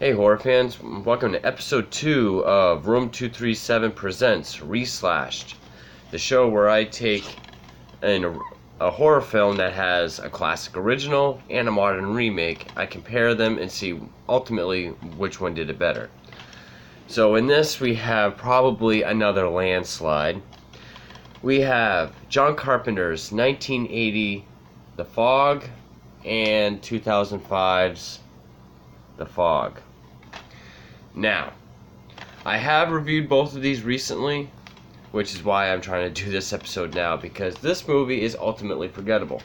Hey horror fans, welcome to episode 2 of Room 237 Presents Reslashed, the show where I take a horror film that has a classic original and a modern remake. I compare them and see ultimately which one did it better. So in this we have probably another landslide. We have John Carpenter's 1980 The Fog and 2005's The Fog. Now, I have reviewed both of these recently, which is why I'm trying to do this episode now, because this movie is ultimately forgettable.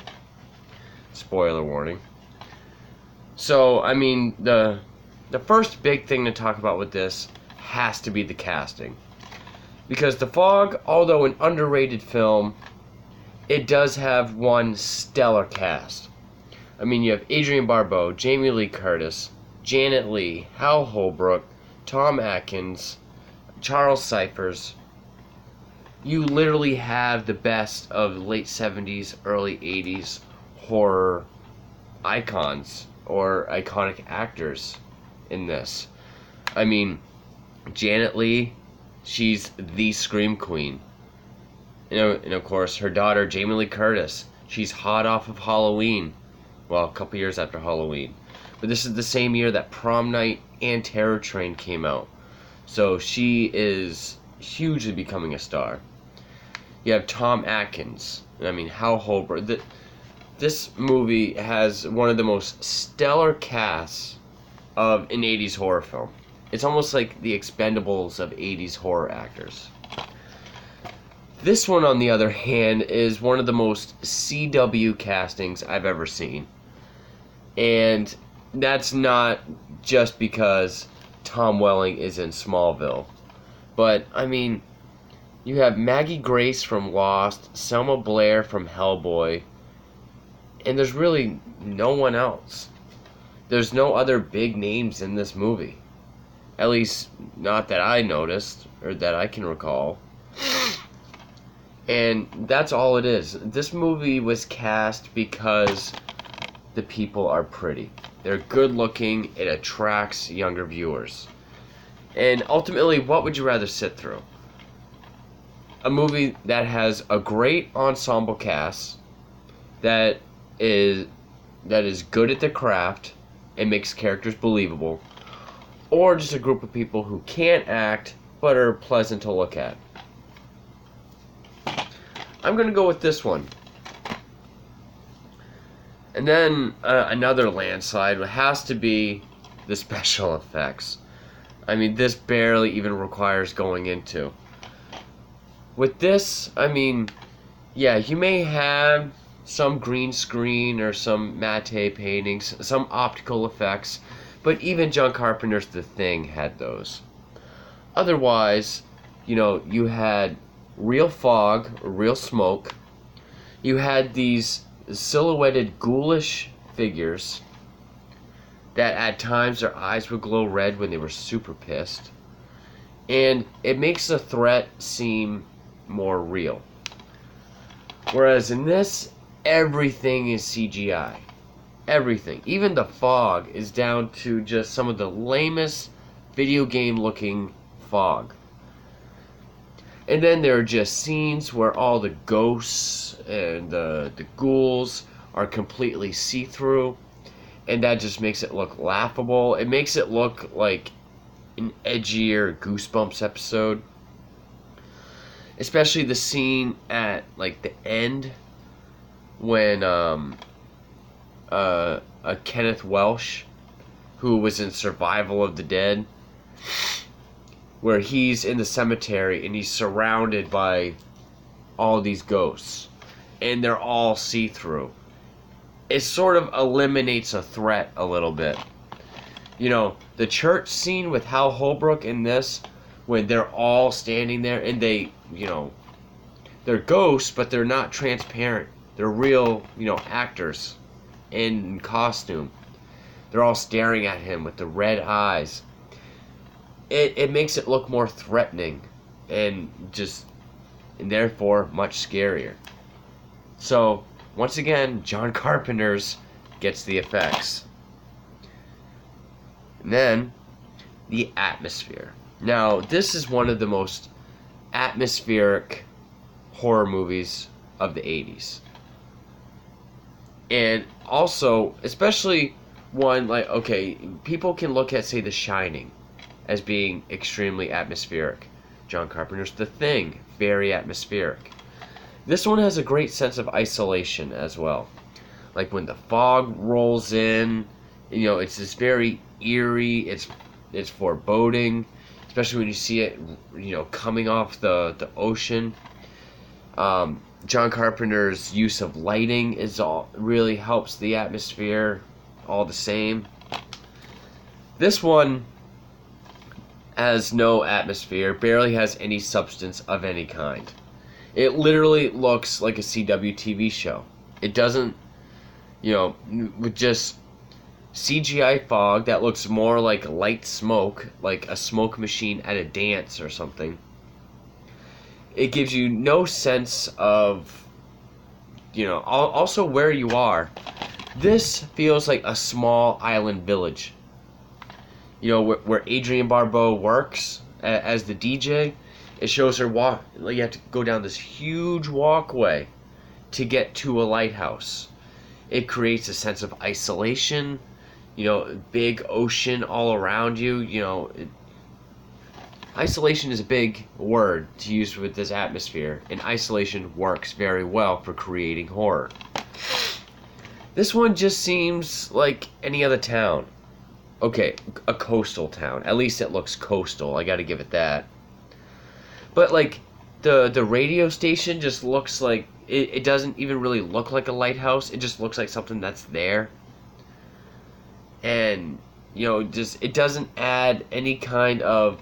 Spoiler warning. So, I mean, the first big thing to talk about with this has to be the casting. Because The Fog, although an underrated film, it does have one stellar cast. I mean, you have Adrienne Barbeau, Jamie Lee Curtis, Janet Leigh, Hal Holbrook, Tom Atkins, Charles Cyphers. You literally have the best of late 70s, early 80s horror icons or iconic actors in this. I mean, Janet Leigh, she's the Scream Queen. And of course, her daughter, Jamie Lee Curtis, she's hot off of Halloween. Well, a couple years after Halloween. But this is the same year that Prom Night and Terror Train came out. So she is hugely becoming a star. You have Tom Atkins. I mean, Hal Holbrook. This movie has one of the most stellar casts of an 80s horror film. It's almost like the Expendables of 80s horror actors. This one, on the other hand, is one of the most CW castings I've ever seen. And that's not just because Tom Welling is in Smallville. But, I mean, you have Maggie Grace from Lost, Selma Blair from Hellboy, and there's really no one else. There's no other big names in this movie. At least, not that I noticed, or that I can recall. And that's all it is. This movie was cast because the people are pretty. They're good looking. It attracts younger viewers. And ultimately, what would you rather sit through? A movie that has a great ensemble cast, that is good at the craft and makes characters believable, or just a group of people who can't act but are pleasant to look at? I'm going to go with this one. And then another landslide has to be the special effects. I mean, this barely even requires going into. With this, I mean, yeah, you may have some green screen or some matte paintings, some optical effects, but even John Carpenter's The Thing had those. Otherwise, you had real fog, real smoke. You had these silhouetted ghoulish figures that at times their eyes would glow red when they were super pissed. And it makes the threat seem more real. Whereas in this, everything is CGI. Everything. Even the fog is down to just some of the lamest video game looking fog. And then there are just scenes where all the ghosts and the ghouls are completely see-through. And that just makes it look laughable. It makes it look like an edgier Goosebumps episode. Especially the scene at, like, the end when a Kenneth Welsh, who was in Survival of the Dead, where he's in the cemetery and he's surrounded by all these ghosts. And they're all see-through. It sort of eliminates a threat a little bit. The church scene with Hal Holbrook in this, when they're all standing there and they're ghosts, but they're not transparent. They're real, actors in costume. They're all staring at him with the red eyes. It makes it look more threatening and therefore much scarier. So, once again, John Carpenter's gets the effects. And then, the atmosphere. Now, this is one of the most atmospheric horror movies of the 80s. And also, especially one like, okay, people can look at, say, The Shining as being extremely atmospheric. John Carpenter's The Thing, very atmospheric. This one has a great sense of isolation as well. Like when the fog rolls in, it's just very eerie, it's foreboding, especially when you see it, coming off the ocean. John Carpenter's use of lighting really helps the atmosphere all the same. This one has no atmosphere, barely has any substance of any kind. It literally looks like a CW TV show. It doesn't, with just CGI fog that looks more like light smoke, like a smoke machine at a dance or something. It gives you no sense of, also where you are. This feels like a small island village. Where Adrienne Barbeau works as the DJ. It shows her you have to go down this huge walkway to get to a lighthouse. It creates a sense of isolation, big ocean all around you, isolation is a big word to use with this atmosphere, and isolation works very well for creating horror. This one just seems like any other town. Okay, a coastal town. At least it looks coastal, I gotta give it that. But, like, the radio station just looks like, it doesn't even really look like a lighthouse, it just looks like something that's there. And, it doesn't add any kind of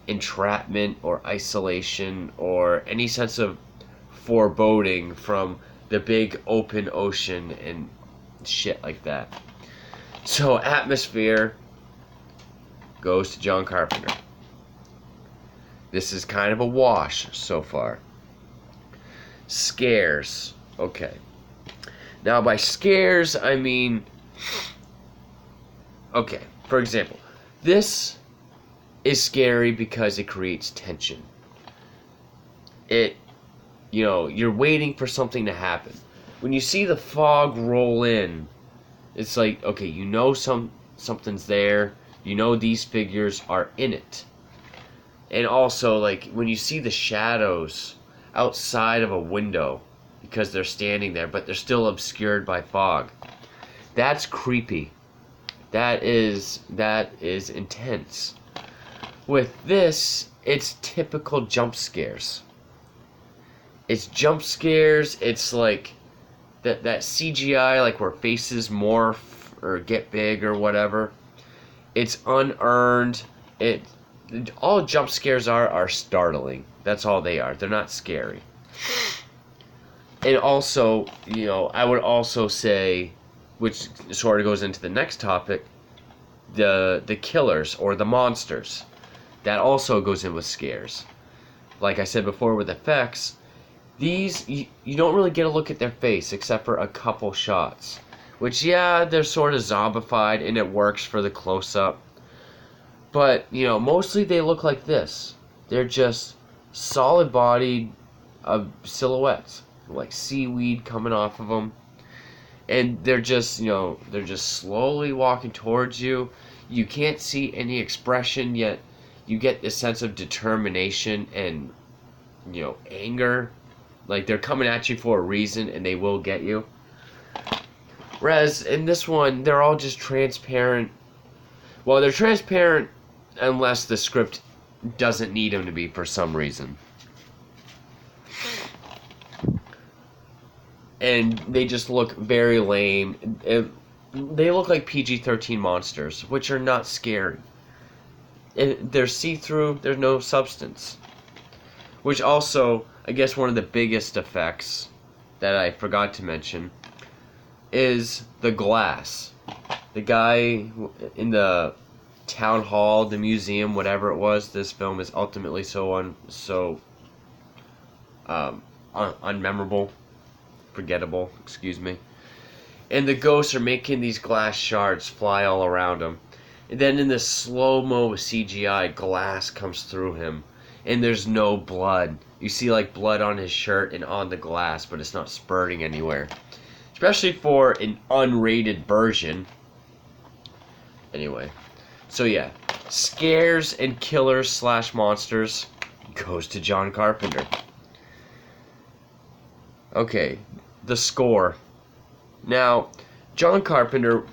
entrapment or isolation or any sense of foreboding from the big open ocean and shit like that. So atmosphere goes to John Carpenter. This is kind of a wash so far. Scares. Okay. Now by scares I mean, okay, for example, this is scary because it creates tension. You're waiting for something to happen. When you see the fog roll in, it's like, okay, something's there. These figures are in it. And also, like, when you see the shadows outside of a window, because they're standing there, but they're still obscured by fog. That's creepy. That is intense. With this, it's typical jump scares. It's jump scares, it's like that CGI, like where faces morph or get big or whatever. It's unearned. All jump scares are startling. That's all they are. They're not scary. And also, I would also say, which sort of goes into the next topic, the killers or the monsters. That also goes in with scares. Like I said before with effects, these, you don't really get a look at their face except for a couple shots. Which, yeah, they're sort of zombified and it works for the close-up. But, mostly they look like this. They're just solid-bodied silhouettes. Like seaweed coming off of them. And they're just, they're just slowly walking towards you. You can't see any expression, yet you get this sense of determination and, anger. Like they're coming at you for a reason and they will get you. Whereas in this one, they're all just transparent. Well, they're transparent unless the script doesn't need them to be for some reason. And they just look very lame. They look like PG-13 monsters, which are not scary. They're see-through, there's no substance. Which also, I guess one of the biggest effects that I forgot to mention is the glass. The guy in the town hall, the museum, whatever it was, this film is ultimately so unmemorable. Forgettable, excuse me. And the ghosts are making these glass shards fly all around him. And then in this slow-mo CGI, glass comes through him, and there's no blood. You see like blood on his shirt and on the glass, but it's not spurting anywhere. Especially for an unrated version. Anyway, so yeah, scares and killers slash monsters goes to John Carpenter. Okay, the score. Now, John Carpenter,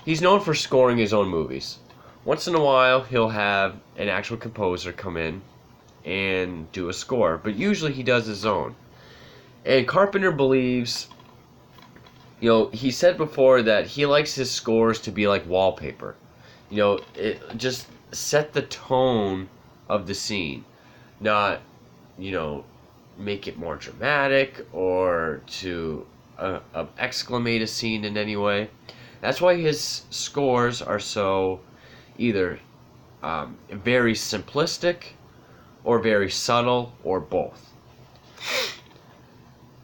he's known for scoring his own movies. Once in a while, he'll have an actual composer come in and do a score, but usually he does his own. And Carpenter believes, he said before that he likes his scores to be like wallpaper. It just set the tone of the scene, not, make it more dramatic or to exclamate a scene in any way. That's why his scores are so either very simplistic or very subtle or both.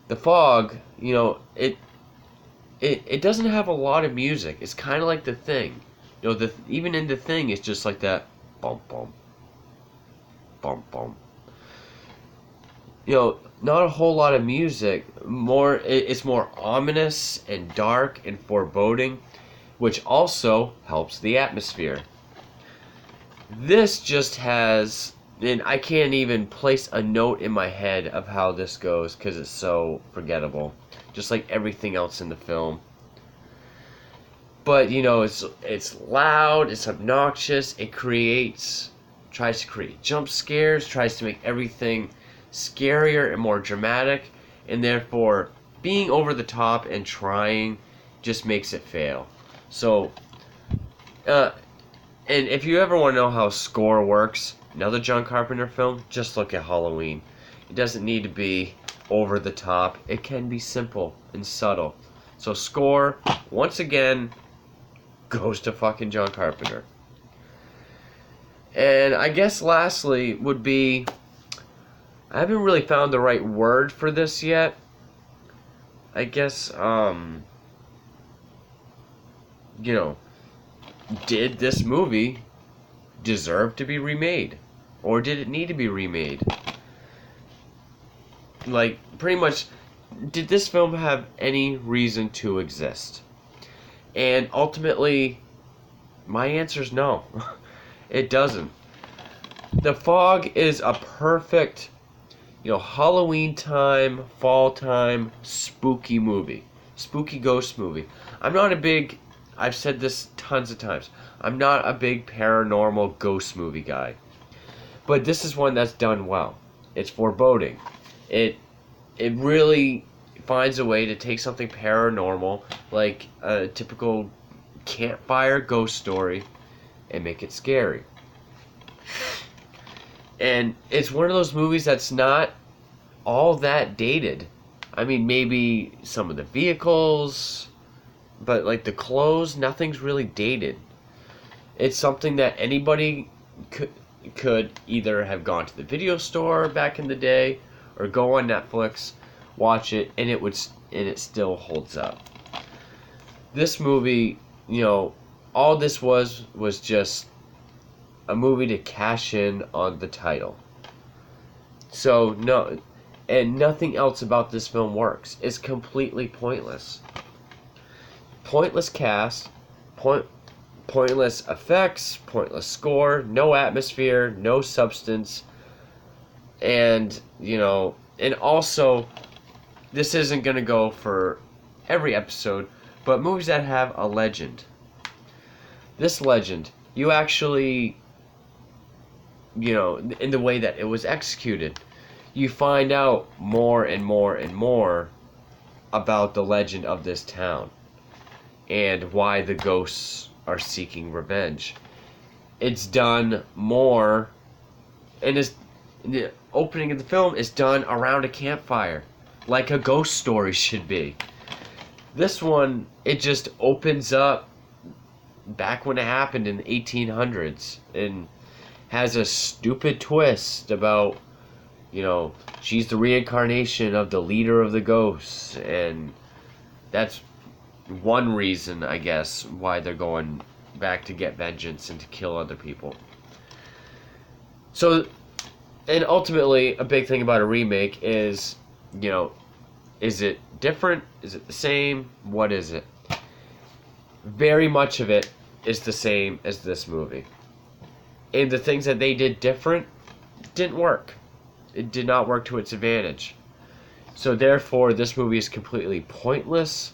The Fog, it doesn't have a lot of music. It's kind of like The Thing. Even in The Thing, it's just like that bum bum bum bum. Not a whole lot of music. It's more ominous and dark and foreboding, which also helps the atmosphere. This just has, and I can't even place a note in my head of how this goes because it's so forgettable, just like everything else in the film. But it's loud, it's obnoxious, it tries to create jump scares, tries to make everything scarier and more dramatic, and therefore being over the top and trying just makes it fail. So, and if you ever want to know how score works, another John Carpenter film, just look at Halloween. It doesn't need to be over the top. It can be simple and subtle. So score, once again, goes to fucking John Carpenter. And I guess lastly would be, I haven't really found the right word for this yet. I guess, did this movie deserve to be remade? Or did it need to be remade? Like, pretty much, did this film have any reason to exist? And ultimately, my answer is no. It doesn't. The Fog is a perfect, Halloween time, fall time, spooky movie. Spooky ghost movie. I've said this tons of times, I'm not a big paranormal ghost movie guy. But this is one that's done well. It's foreboding. It really finds a way to take something paranormal, like a typical campfire ghost story, and make it scary. And it's one of those movies that's not all that dated. I mean, maybe some of the vehicles, but like the clothes, nothing's really dated. It's something that anybody could either have gone to the video store back in the day, or go on Netflix, watch it, and it still holds up. This movie, all this was just a movie to cash in on the title. So no, and nothing else about this film works. It's completely pointless. Pointless cast, pointless effects, pointless score, no atmosphere, no substance, and and also, this isn't gonna go for every episode, but movies that have a legend. This legend, you actually, in the way that it was executed, you find out more and more and more about the legend of this town and why the ghosts are seeking revenge. It's done more, and the opening of the film is done around a campfire, like a ghost story should be. This one, it just opens up back when it happened in the 1800s, and has a stupid twist about, she's the reincarnation of the leader of the ghosts, and that's one reason, I guess, why they're going back to get vengeance and to kill other people. So, and ultimately, a big thing about a remake is, you know, is it different? Is it the same? What is it? Very much of it is the same as this movie. And the things that they did different didn't work. It did not work to its advantage. So therefore, this movie is completely pointless,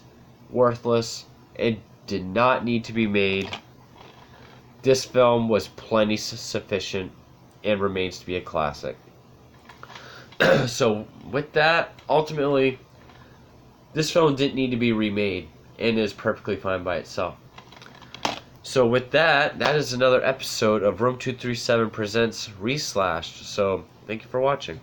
worthless, and did not need to be made. This film was plenty sufficient and remains to be a classic. So with that, ultimately, this film didn't need to be remade and is perfectly fine by itself. So with that, that is another episode of Room 237 Presents Reslashed. So thank you for watching.